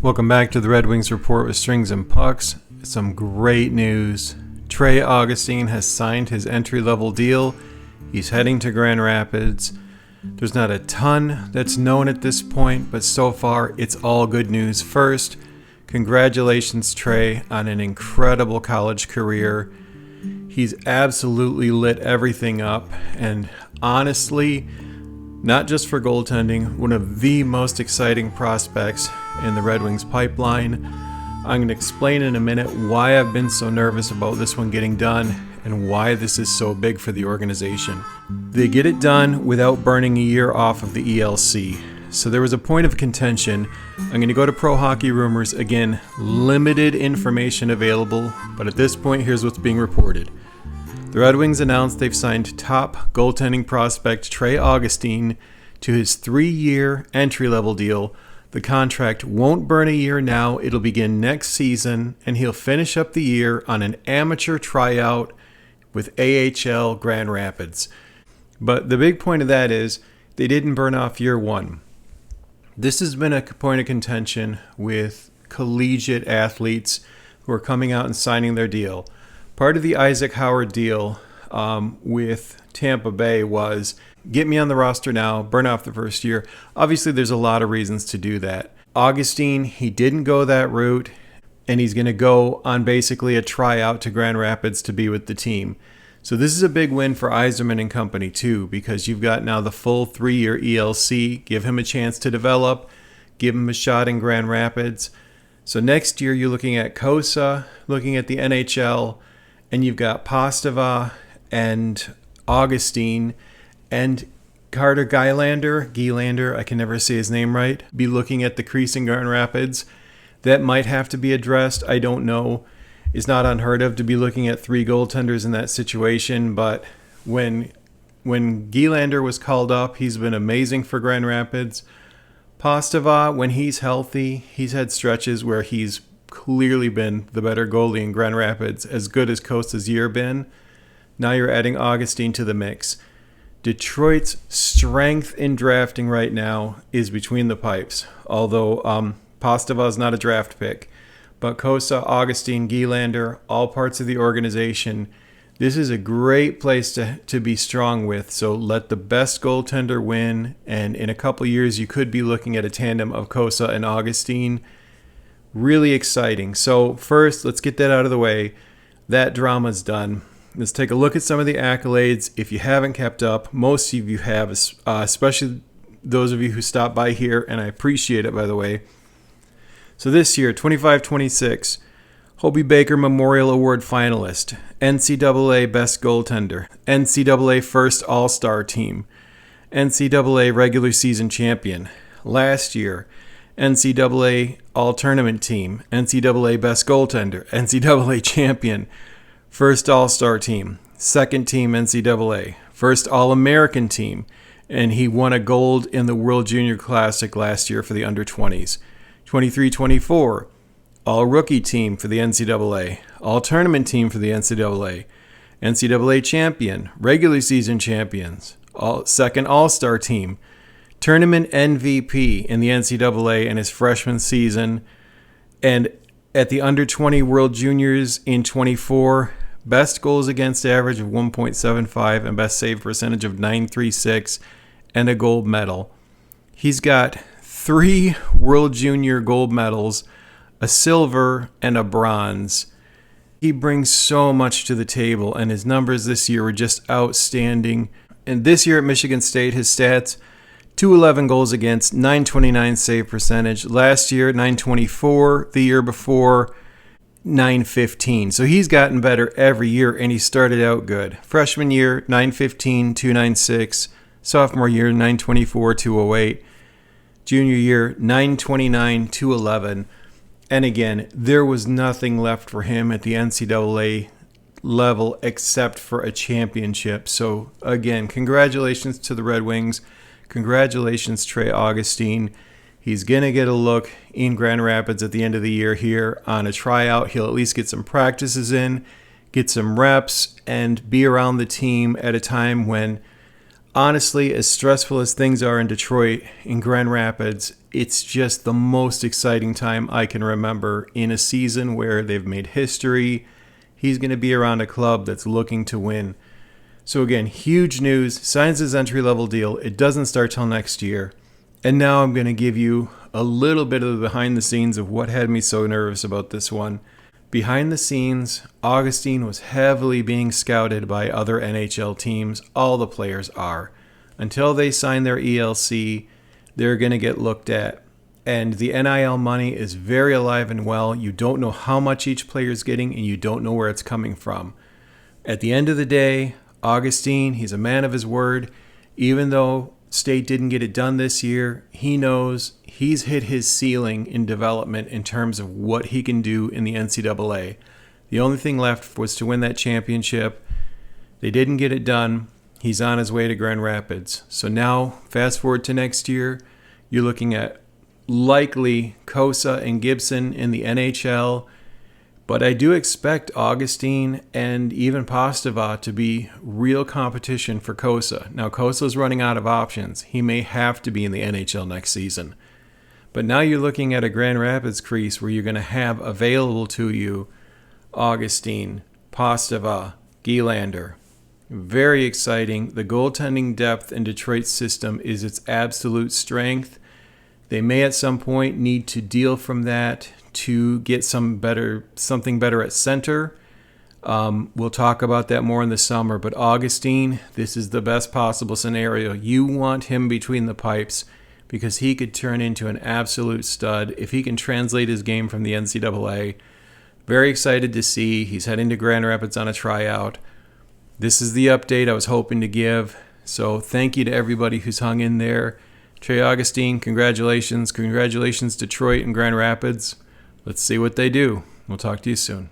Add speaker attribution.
Speaker 1: Welcome back to the Red Wings Report with Strings and Pucks. Some great news. Trey Augustine has signed his entry-level deal. He's heading to Grand Rapids. There's not a ton that's known at this point, but so far it's all good news. First, congratulations, Trey, on an incredible college career. He's absolutely lit everything up, and honestly, not just for goaltending, one of the most exciting prospects in the Red Wings pipeline. I'm going to explain in a minute why I've been so nervous about this one getting done and why this is so big for the organization. They get it done without burning a year off of the ELC. So there was a point of contention. I'm going to go to Pro Hockey Rumors. Again, limited information available, but at this point, here's what's being reported. The Red Wings announced they've signed top goaltending prospect Trey Augustine to his 3-year entry-level deal. The contract won't burn a year now. It'll begin next season, and he'll finish up the year on an amateur tryout with AHL Grand Rapids. But the big point of that is they didn't burn off year one. This has been a point of contention with collegiate athletes who are coming out and signing their deal. Part of the Isaac Howard deal with Tampa Bay was get me on the roster now, burn off the first year. Obviously, there's a lot of reasons to do that. Augustine, he didn't go that route, and he's going to go on basically a tryout to Grand Rapids to be with the team. So this is a big win for Yzerman and company too, because you've got now the full 3-year ELC. Give him a chance to develop, give him a shot in Grand Rapids. So next year you're looking at Cossa, looking at the NHL, and you've got Postava and Augustine and Carter Gylander, I can never say his name right, be looking at the crease in Grand Rapids. That might have to be addressed. I don't know. It's not unheard of to be looking at 3 goaltenders in that situation, but when Gylander was called up, he's been amazing for Grand Rapids. Postava, when he's healthy, he's had stretches where he's clearly been the better goalie in Grand Rapids, as good as Cossa's year been. Now you're adding Augustine to the mix. Detroit's strength in drafting right now is between the pipes, although Postava is not a draft pick. But Cossa, Augustine, Gylander, all parts of the organization. This is a great place to be strong with, so let the best goaltender win, and in a couple years you could be looking at a tandem of Cossa and Augustine. Really exciting. So first, let's get that out of the way. That drama's done. Let's take a look at some of the accolades. If you haven't kept up, most of you have, especially those of you who stopped by here, and I appreciate it, by the way. So this year, 25-26, Hobey Baker Memorial Award finalist, NCAA Best Goaltender, NCAA First All-Star Team, NCAA Regular Season Champion. Last year, NCAA All-Tournament Team, NCAA Best Goaltender, NCAA Champion, First All-Star Team, Second Team NCAA, First All-American Team, and he won a gold in the World Junior Classic last year for the under-20s. 23-24, All-Rookie Team for the NCAA, All-Tournament Team for the NCAA, NCAA Champion, Regular Season Champions, Second All-Star Team, Tournament MVP in the NCAA in his freshman season, and at the under-20 World Juniors in 24, best goals against average of 1.75 and best save percentage of 936 and a gold medal. He's got 3 World Junior gold medals, a silver, and a bronze. He brings so much to the table, and his numbers this year were just outstanding. And this year at Michigan State, his stats, 211 goals against, 929 save percentage. Last year, 924. The year before, 915. So he's gotten better every year, and he started out good. Freshman year, 915, 296. Sophomore year, 924, 208. Junior year, 929, 211. And again, there was nothing left for him at the NCAA level except for a championship. So again, congratulations to the Red Wings. Congratulations, Trey Augustine. He's going to get a look in Grand Rapids at the end of the year here on a tryout. He'll at least get some practices in, get some reps, and be around the team at a time when, honestly, as stressful as things are in Detroit, in Grand Rapids, It's just the most exciting time I can remember in a season where they've made history. He's going to be around a club that's looking to win. So again, huge news. Signs his entry-level deal. It doesn't start till next year. And now I'm going to give you a little bit of the behind the scenes of what had me so nervous about this one. Behind the scenes, Augustine was heavily being scouted by other NHL teams. All the players are. Until they sign their ELC, they're going to get looked at. And the NIL money is very alive and well. You don't know how much each player is getting, and you don't know where it's coming from. At the end of the day, Augustine, he's a man of his word. Even though State didn't get it done this year, he knows he's hit his ceiling in development in terms of what he can do in the NCAA. The only thing left was to win that championship. They didn't get it done. He's on his way to Grand Rapids. So now, fast forward to next year, you're looking at likely Cossa and Gibson in the NHL. But I do expect Augustine and even Postava to be real competition for Cossa. Now, Kossa's running out of options. He may have to be in the NHL next season. But now you're looking at a Grand Rapids crease where you're going to have available to you Augustine, Postava, Gylander. Very exciting. The goaltending depth in Detroit's system is its absolute strength. They may at some point need to deal from that to get something better at center. We'll talk about that more in the summer. But Augustine, this is the best possible scenario. You want him between the pipes because he could turn into an absolute stud if he can translate his game from the NCAA. Very excited to see. He's heading to Grand Rapids on a tryout. This is the update I was hoping to give. So thank you to everybody who's hung in there. Trey Augustine, congratulations. Congratulations, Detroit and Grand Rapids. Let's see what they do. We'll talk to you soon.